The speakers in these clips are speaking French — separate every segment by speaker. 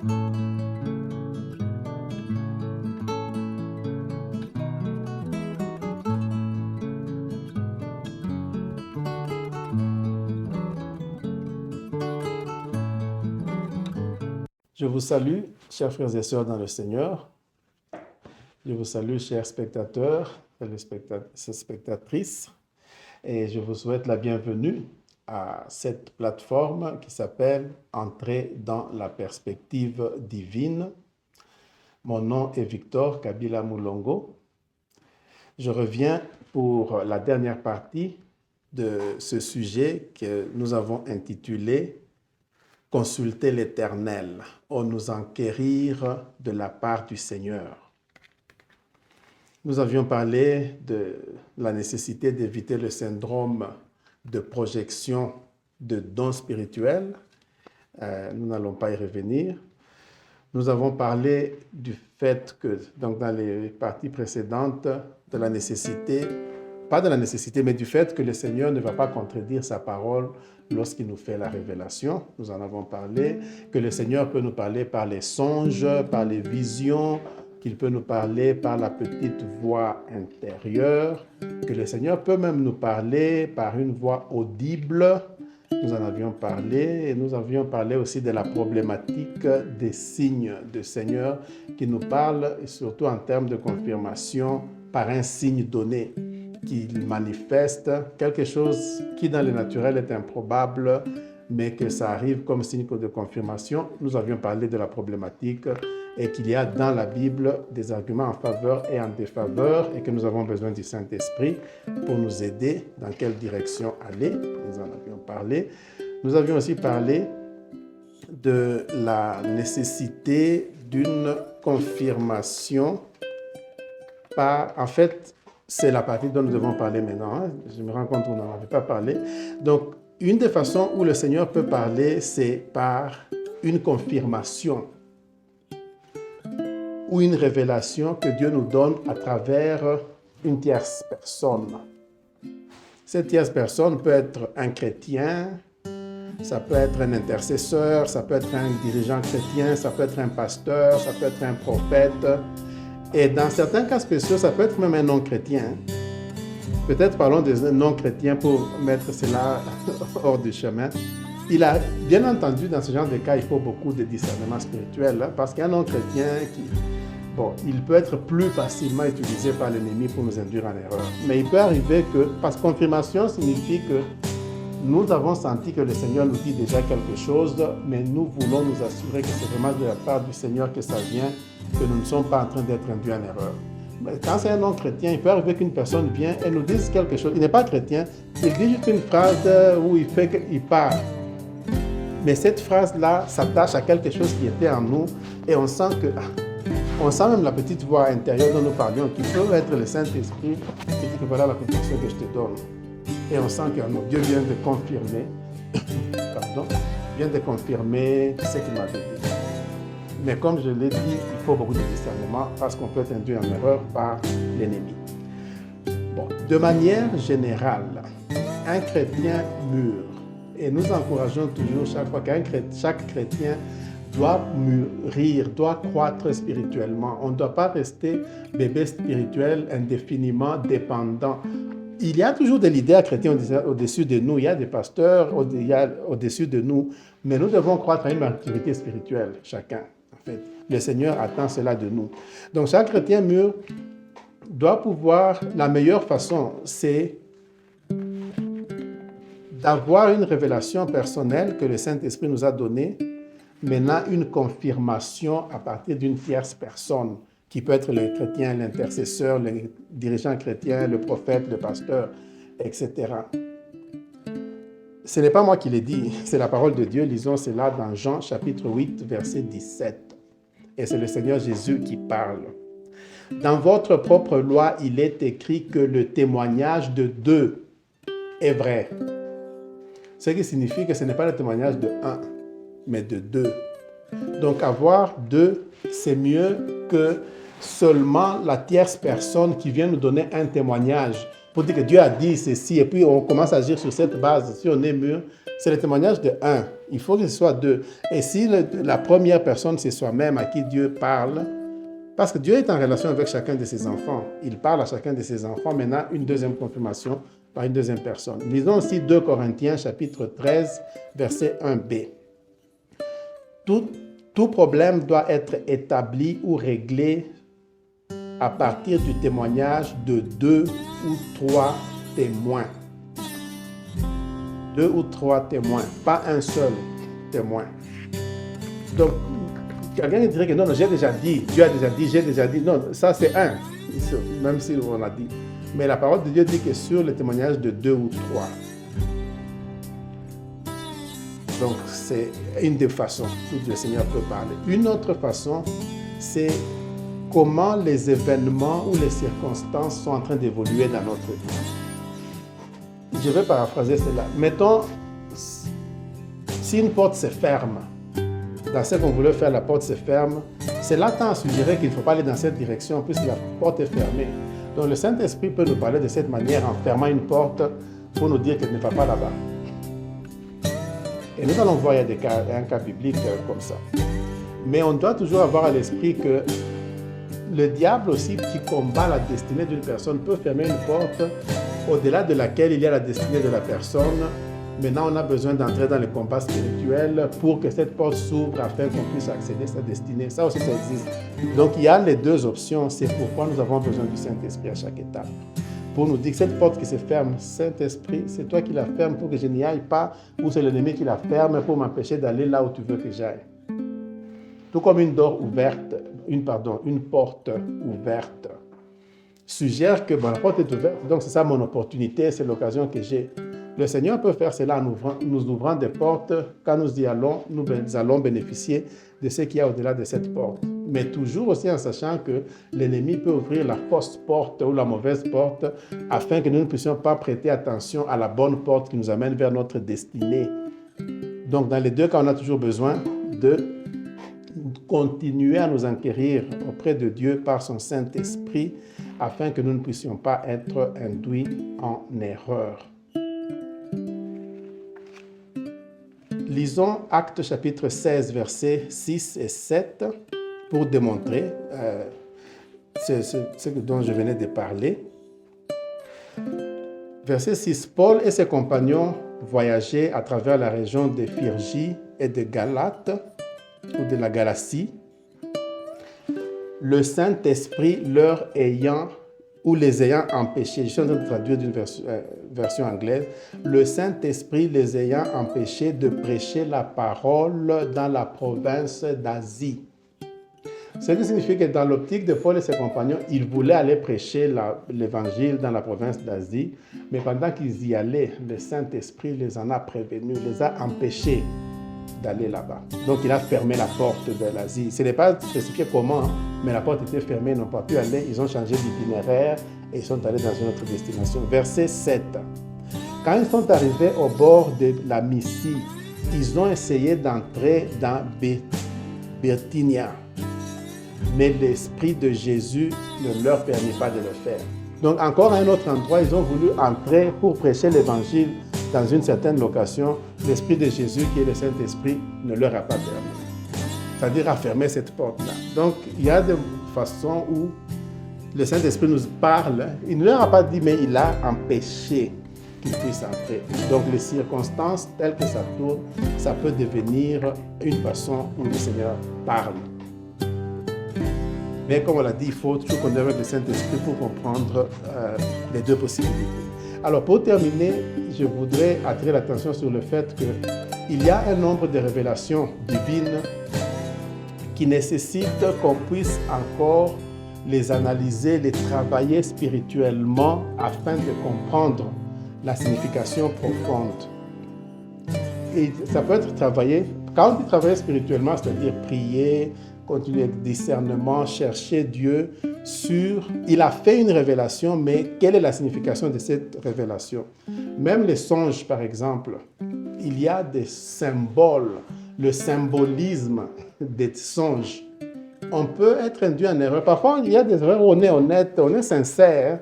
Speaker 1: Je vous salue, chers frères et sœurs dans le Seigneur. Je vous salue, chers spectateurs et spectatrices. Et je vous souhaite la bienvenue à cette plateforme qui s'appelle Entrer dans la perspective divine. Mon nom est Victor Kabila Moulongo. Je reviens pour la dernière partie de ce sujet que nous avons intitulé « Consulter l'Éternel, ou nous enquérir de la part du Seigneur ». Nous avions parlé de la nécessité d'éviter le syndrome de projection de dons spirituels. Nous n'allons pas y revenir. Nous avons parlé du fait que, donc dans les parties précédentes, de la nécessité, pas de la nécessité, mais du fait que le Seigneur ne va pas contredire sa parole lorsqu'il nous fait la révélation. Nous en avons parlé, que le Seigneur peut nous parler par les songes, par les visions, qu'il peut nous parler par la petite voix intérieure, que le Seigneur peut même nous parler par une voix audible. Nous en avions parlé et nous avions parlé aussi de la problématique des signes du Seigneur qui nous parle, et surtout en termes de confirmation, par un signe donné qu'il manifeste quelque chose qui dans le naturel est improbable, mais que ça arrive comme signe de confirmation. Nous avions parlé de la problématique et qu'il y a dans la Bible des arguments en faveur et en défaveur et que nous avons besoin du Saint-Esprit pour nous aider dans quelle direction aller. Nous en avions parlé. Nous avions aussi parlé de la nécessité d'une confirmation par... En fait, c'est la partie dont nous devons parler maintenant. Je me rends compte qu'on n'en avait pas parlé. Donc, une des façons où le Seigneur peut parler, c'est par une confirmation ou une révélation que Dieu nous donne à travers une tierce personne. Cette tierce personne peut être un chrétien, ça peut être un intercesseur, ça peut être un dirigeant chrétien, ça peut être un pasteur, ça peut être un prophète. Et dans certains cas spéciaux, ça peut être même un non-chrétien. Peut-être parlons des non-chrétiens pour mettre cela hors du chemin. Il a, bien entendu, dans ce genre de cas, il faut beaucoup de discernement spirituel, hein, parce qu'un non-chrétien, il peut être plus facilement utilisé par l'ennemi pour nous induire en erreur. Mais il peut arriver que, parce que confirmation signifie que nous avons senti que le Seigneur nous dit déjà quelque chose, mais nous voulons nous assurer que c'est vraiment de la part du Seigneur que ça vient, que nous ne sommes pas en train d'être induits en erreur. Mais quand c'est un non-chrétien, il peut arriver qu'une personne vienne et nous dise quelque chose. Il n'est pas chrétien, il dit juste une phrase où il parle. Mais cette phrase-là s'attache à quelque chose qui était en nous et on sent même la petite voix intérieure dont nous parlions, qui peut être le Saint-Esprit, qui dit que voilà la protection que je te donne. Et on sent que Dieu vient de confirmer, ce qu'il m'avait dit. Mais comme je l'ai dit, il faut beaucoup de discernement parce qu'on peut être induit en erreur par l'ennemi. De manière générale, un chrétien mûr, et nous encourageons toujours chaque fois chaque chrétien doit mûrir, doit croître spirituellement. On ne doit pas rester bébé spirituel indéfiniment dépendant. Il y a toujours des leaders chrétiens au-dessus de nous, il y a des pasteurs au-dessus de nous, mais nous devons croître à une maturité spirituelle, chacun. En fait, le Seigneur attend cela de nous. Donc, chaque chrétien mûr doit pouvoir, la meilleure façon, c'est d'avoir une révélation personnelle que le Saint-Esprit nous a donnée, maintenant une confirmation à partir d'une tierce personne, qui peut être le chrétien, l'intercesseur, le dirigeant chrétien, le prophète, le pasteur, etc. Ce n'est pas moi qui l'ai dit, c'est la parole de Dieu. Lisons cela dans Jean chapitre 8, verset 17. Et c'est le Seigneur Jésus qui parle. Dans votre propre loi, il est écrit que le témoignage de deux est vrai. Ce qui signifie que ce n'est pas le témoignage de un, mais de deux. Donc avoir deux, c'est mieux que seulement la tierce personne qui vient nous donner un témoignage pour dire que Dieu a dit ceci, et puis on commence à agir sur cette base, si on est mûr, c'est le témoignage de un. Il faut que ce soit deux. Et si la première personne, c'est soi-même à qui Dieu parle, parce que Dieu est en relation avec chacun de ses enfants. Il parle à chacun de ses enfants. Maintenant, une deuxième confirmation par une deuxième personne. Lisons aussi 2 Corinthiens, chapitre 13, verset 1b. Tout problème doit être établi ou réglé à partir du témoignage de 2 ou 3 témoins. 2 ou 3 témoins, pas un seul témoin. Donc, quelqu'un dirait que non, j'ai déjà dit, Dieu a déjà dit, j'ai déjà dit. Non, ça c'est un, même si on l'a dit. Mais la parole de Dieu dit que sur le témoignage de 2 ou 3. Donc, c'est une des façons où le Seigneur peut parler. Une autre façon, c'est comment les événements ou les circonstances sont en train d'évoluer dans notre vie. Je vais paraphraser cela. Mettons, si une porte se ferme, dans ce qu'on voulait faire, la porte se ferme, c'est là qu'on suggérait qu'il ne faut pas aller dans cette direction puisque la porte est fermée. Donc le Saint-Esprit peut nous parler de cette manière en fermant une porte pour nous dire qu'elle ne va pas là-bas. Et nous allons voir, il y a un cas biblique comme ça. Mais on doit toujours avoir à l'esprit que le diable aussi qui combat la destinée d'une personne peut fermer une porte au-delà de laquelle il y a la destinée de la personne. Maintenant, on a besoin d'entrer dans le combat spirituel pour que cette porte s'ouvre afin qu'on puisse accéder à sa destinée. Ça aussi, ça existe. Donc, il y a les deux options. C'est pourquoi nous avons besoin du Saint-Esprit à chaque étape. Pour nous dire que cette porte qui se ferme, Saint-Esprit, c'est toi qui la fermes pour que je n'y aille pas, ou c'est l'ennemi qui la ferme pour m'empêcher d'aller là où tu veux que j'aille. Tout comme une porte ouverte suggère que la porte est ouverte, donc c'est ça mon opportunité, c'est l'occasion que j'ai. Le Seigneur peut faire cela en nous ouvrant des portes. Quand nous y allons, nous allons bénéficier de ce qu'il y a au-delà de cette porte. Mais toujours aussi en sachant que l'ennemi peut ouvrir la fausse porte ou la mauvaise porte afin que nous ne puissions pas prêter attention à la bonne porte qui nous amène vers notre destinée. Donc dans les deux cas, on a toujours besoin de continuer à nous enquérir auprès de Dieu par son Saint-Esprit afin que nous ne puissions pas être induits en erreur. Lisons Actes chapitre 16, versets 6 et 7 pour démontrer ce dont je venais de parler. Verset 6. Paul et ses compagnons voyageaient à travers la région de Phrygie et de Galate, ou de la Galatie, le Saint-Esprit les ayant empêchés, je suis en train de traduire d'une version anglaise, le Saint-Esprit les ayant empêchés de prêcher la parole dans la province d'Asie. Ce qui signifie que dans l'optique de Paul et ses compagnons, ils voulaient aller prêcher l'évangile dans la province d'Asie, mais pendant qu'ils y allaient, le Saint-Esprit les en a prévenus, les a empêchés d'aller là-bas. Donc il a fermé la porte de l'Asie. Ce n'est pas spécifié comment, mais la porte était fermée, ils n'ont pas pu aller, ils ont changé d'itinéraire et ils sont allés dans une autre destination. Verset 7. Quand ils sont arrivés au bord de la Mysie, ils ont essayé d'entrer dans Bithynia, mais l'Esprit de Jésus ne leur permit pas de le faire. Donc encore à un autre endroit, ils ont voulu entrer pour prêcher l'évangile dans une certaine location. L'Esprit de Jésus, qui est le Saint-Esprit, ne leur a pas permis. C'est-à-dire à fermer cette porte-là. Donc il y a des façons où le Saint-Esprit nous parle. Il ne leur a pas dit, mais il a empêché qu'ils puissent entrer. Donc les circonstances telles que ça tourne, ça peut devenir une façon où le Seigneur parle. Mais comme on l'a dit, il faut toujours qu'on ait avec le Saint-Esprit pour comprendre les deux possibilités. Alors pour terminer, je voudrais attirer l'attention sur le fait qu'il y a un nombre de révélations divines qui nécessitent qu'on puisse encore les analyser, les travailler spirituellement afin de comprendre la signification profonde. Et ça peut être travaillé, quand on dit travailler spirituellement, c'est-à-dire prier, continuer avec discernement, chercher Dieu sur... Il a fait une révélation, mais quelle est la signification de cette révélation? Même les songes, par exemple, il y a des symboles, le symbolisme des songes. On peut être induit en erreur. Parfois, il y a des erreurs où on est honnête, on est sincère,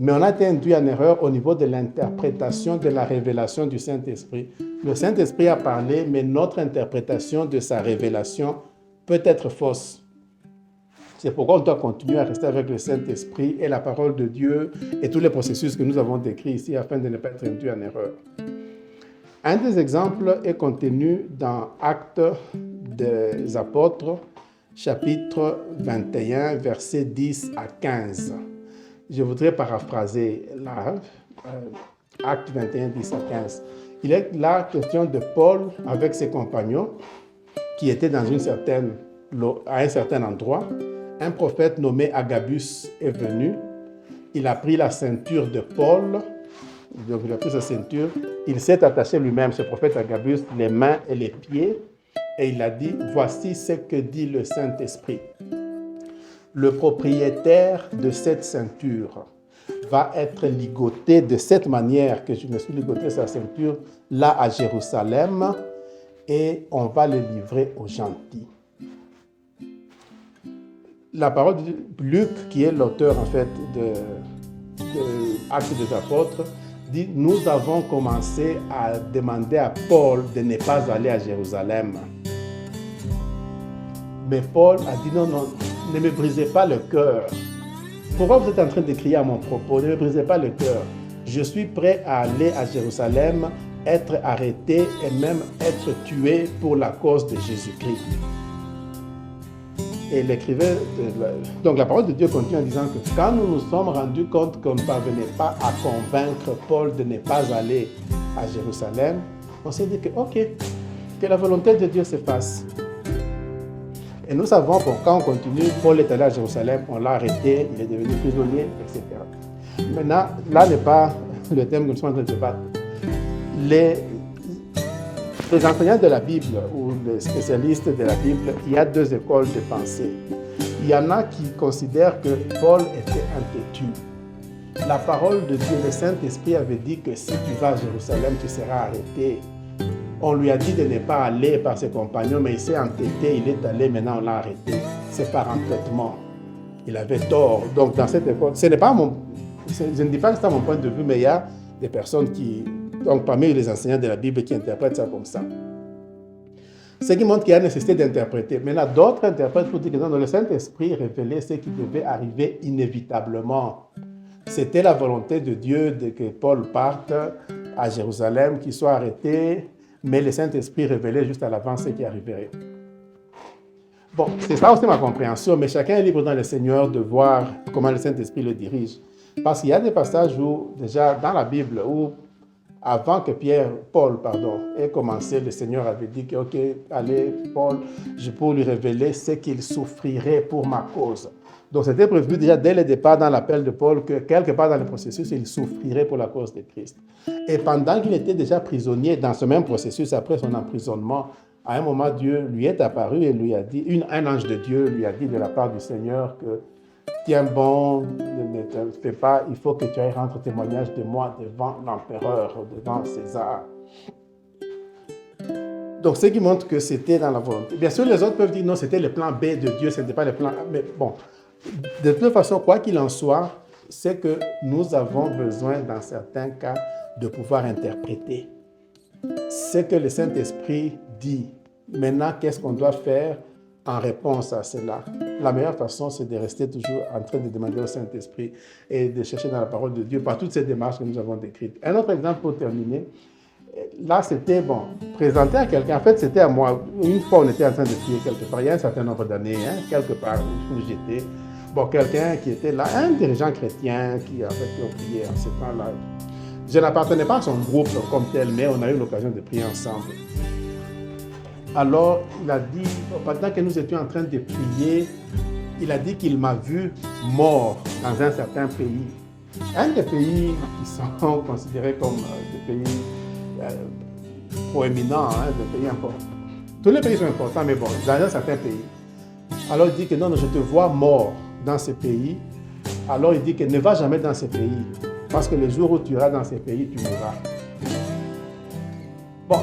Speaker 1: Mais on a été induit en erreur au niveau de l'interprétation de la révélation du Saint-Esprit. Le Saint-Esprit a parlé, mais notre interprétation de sa révélation peut être fausse. C'est pourquoi on doit continuer à rester avec le Saint-Esprit et la parole de Dieu et tous les processus que nous avons décrits ici afin de ne pas être induit en erreur. Un des exemples est contenu dans Actes des Apôtres, chapitre 21, versets 10 à 15. Je voudrais paraphraser là, Acte 21, 10 à 15. Il est là question de Paul avec ses compagnons qui étaient dans à un certain endroit. Un prophète nommé Agabus est venu. Il a pris la ceinture de Paul. Donc il a pris sa ceinture. Il s'est attaché lui-même, ce prophète Agabus, les mains et les pieds. Et il a dit, voici ce que dit le Saint-Esprit. Le propriétaire de cette ceinture va être ligoté de cette manière que je me suis ligoté sa ceinture là à Jérusalem et on va le livrer aux gentils. La parole de Luc, qui est l'auteur en fait de Actes des Apôtres, dit « Nous avons commencé à demander à Paul de ne pas aller à Jérusalem. » Mais Paul a dit « Non, non, ne me brisez pas le cœur. Pourquoi vous êtes en train de crier à mon propos? Ne me brisez pas le cœur. Je suis prêt à aller à Jérusalem, être arrêté et même être tué pour la cause de Jésus-Christ. » Et l'écrivain, donc la parole de Dieu continue en disant que quand nous nous sommes rendus compte qu'on ne parvenait pas à convaincre Paul de ne pas aller à Jérusalem, on s'est dit que ok, que la volonté de Dieu se fasse. Et nous savons que quand on continue, Paul est allé à Jérusalem, on l'a arrêté, il est devenu prisonnier, etc. Maintenant, là n'est pas le thème que nous sommes en train de débattre. Les enseignants de la Bible ou les spécialistes de la Bible, il y a deux écoles de pensée. Il y en a qui considèrent que Paul était un têtu. La parole de Dieu, le Saint-Esprit avait dit que si tu vas à Jérusalem, tu seras arrêté. On lui a dit de ne pas aller par ses compagnons, mais il s'est entêté, il est allé, maintenant on l'a arrêté. C'est par entêtement. Il avait tort. Donc dans cette école, ce n'est pas je ne dis pas que c'est mon point de vue, mais il y a des personnes donc parmi les enseignants de la Bible qui interprètent ça comme ça. Ce qui montre qu'il y a nécessité d'interpréter. Maintenant, d'autres interprètent pour dire que non, le Saint-Esprit révélait ce qui devait arriver inévitablement. C'était la volonté de Dieu que Paul parte à Jérusalem, qu'il soit arrêté, mais le Saint-Esprit révélait juste à l'avance ce qui arriverait. Bon, c'est ça aussi ma compréhension, mais chacun est libre dans le Seigneur de voir comment le Saint-Esprit le dirige. Parce qu'il y a des passages où, déjà dans la Bible, où avant que Paul ait commencé, le Seigneur avait dit que, ok, allez, Paul, je peux lui révéler ce qu'il souffrirait pour ma cause. Donc, c'était prévu déjà dès le départ dans l'appel de Paul que quelque part dans le processus, il souffrirait pour la cause de Christ. Et pendant qu'il était déjà prisonnier dans ce même processus, après son emprisonnement, à un moment, Dieu lui est apparu et lui a dit, un ange de Dieu lui a dit de la part du Seigneur que tiens bon, ne te fais pas, il faut que tu ailles rendre témoignage de moi devant l'empereur, devant César. Donc, ce qui montre que c'était dans la volonté. Bien sûr, les autres peuvent dire non, c'était le plan B de Dieu, ce n'était pas le plan A. Mais bon, de toute façon, quoi qu'il en soit, c'est que nous avons besoin, dans certains cas, de pouvoir interpréter ce que le Saint-Esprit dit. Maintenant, qu'est-ce qu'on doit faire en réponse à cela? La meilleure façon, c'est de rester toujours en train de demander au Saint-Esprit et de chercher dans la parole de Dieu par toutes ces démarches que nous avons décrites. Un autre exemple pour terminer, là, c'était, présenter à quelqu'un, en fait, c'était à moi. Une fois, on était en train de prier quelque part, il y a un certain nombre d'années, quelque part où j'étais. Quelqu'un qui était là, un dirigeant chrétien qui prié en ce temps-là. Je n'appartenais pas à son groupe comme tel, mais on a eu l'occasion de prier ensemble. Alors, il a dit, pendant que nous étions en train de prier, il a dit qu'il m'a vu mort dans un certain pays. Un des pays qui sont considérés comme des pays proéminents, des pays importants. Tous les pays sont importants, mais dans un certain pays. Alors, il dit que non, je te vois mort dans ce pays. Alors, il dit que ne va jamais dans ce pays, parce que le jour où tu iras dans ce pays, tu mourras.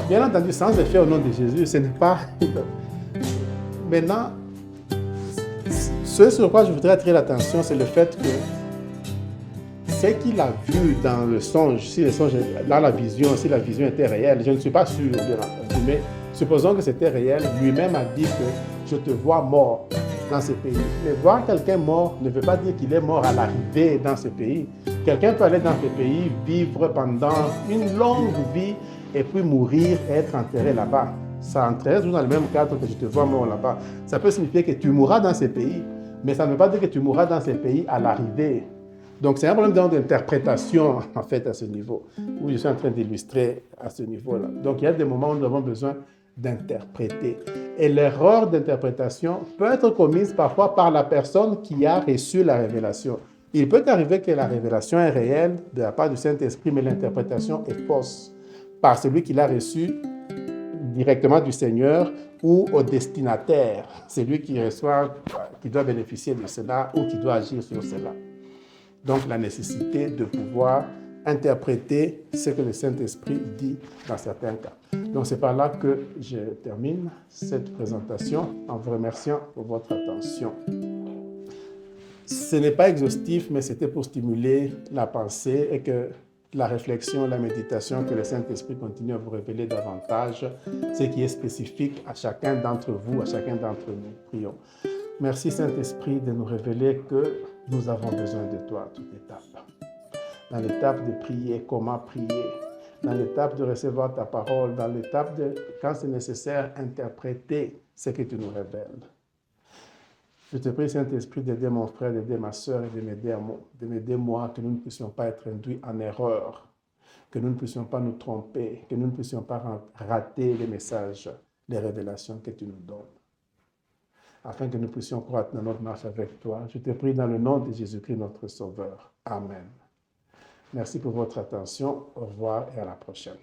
Speaker 1: Bien entendu, sans effet au nom de Jésus, ce n'est pas... Maintenant, ce sur quoi je voudrais attirer l'attention, c'est le fait que ce qu'il a vu dans le songe, si le songe, dans la vision, si la vision était réelle, je ne suis pas sûr, bien entendu, mais supposons que c'était réel, lui-même a dit que je te vois mort dans ce pays. Mais voir quelqu'un mort ne veut pas dire qu'il est mort à l'arrivée dans ce pays. Quelqu'un peut aller dans ce pays, vivre pendant une longue vie et puis mourir et être enterré là-bas. Ça entrerait toujours dans le même cadre que je te vois mort là-bas. Ça peut signifier que tu mourras dans ces pays, mais ça ne veut pas dire que tu mourras dans ces pays à l'arrivée. Donc c'est un problème d'interprétation en fait à ce niveau, où je suis en train d'illustrer à ce niveau-là. Donc il y a des moments où nous avons besoin d'interpréter. Et l'erreur d'interprétation peut être commise parfois par la personne qui a reçu la révélation. Il peut arriver que la révélation est réelle de la part du Saint-Esprit, mais l'interprétation est fausse par celui qui l'a reçue directement du Seigneur ou au destinataire, celui qui reçoit, qui doit bénéficier de cela ou qui doit agir sur cela. Donc la nécessité de pouvoir interpréter ce que le Saint-Esprit dit dans certains cas. Donc c'est par là que je termine cette présentation en vous remerciant pour votre attention. Ce n'est pas exhaustif, mais c'était pour stimuler la pensée et que la réflexion, la méditation, que le Saint-Esprit continue à vous révéler davantage ce qui est spécifique à chacun d'entre vous, à chacun d'entre nous. Prions. Merci Saint-Esprit de nous révéler que nous avons besoin de toi à toute étape. Dans l'étape de prier, comment prier, dans l'étape de recevoir ta parole, dans l'étape de, quand c'est nécessaire, interpréter ce que tu nous révèles. Je te prie, Saint-Esprit, d'aider mon frère, d'aider ma soeur et de m'aider moi, que nous ne puissions pas être induits en erreur, que nous ne puissions pas nous tromper, que nous ne puissions pas rater les messages, les révélations que tu nous donnes, afin que nous puissions croître dans notre marche avec toi. Je te prie dans le nom de Jésus-Christ, notre Sauveur. Amen. Merci pour votre attention. Au revoir et à la prochaine.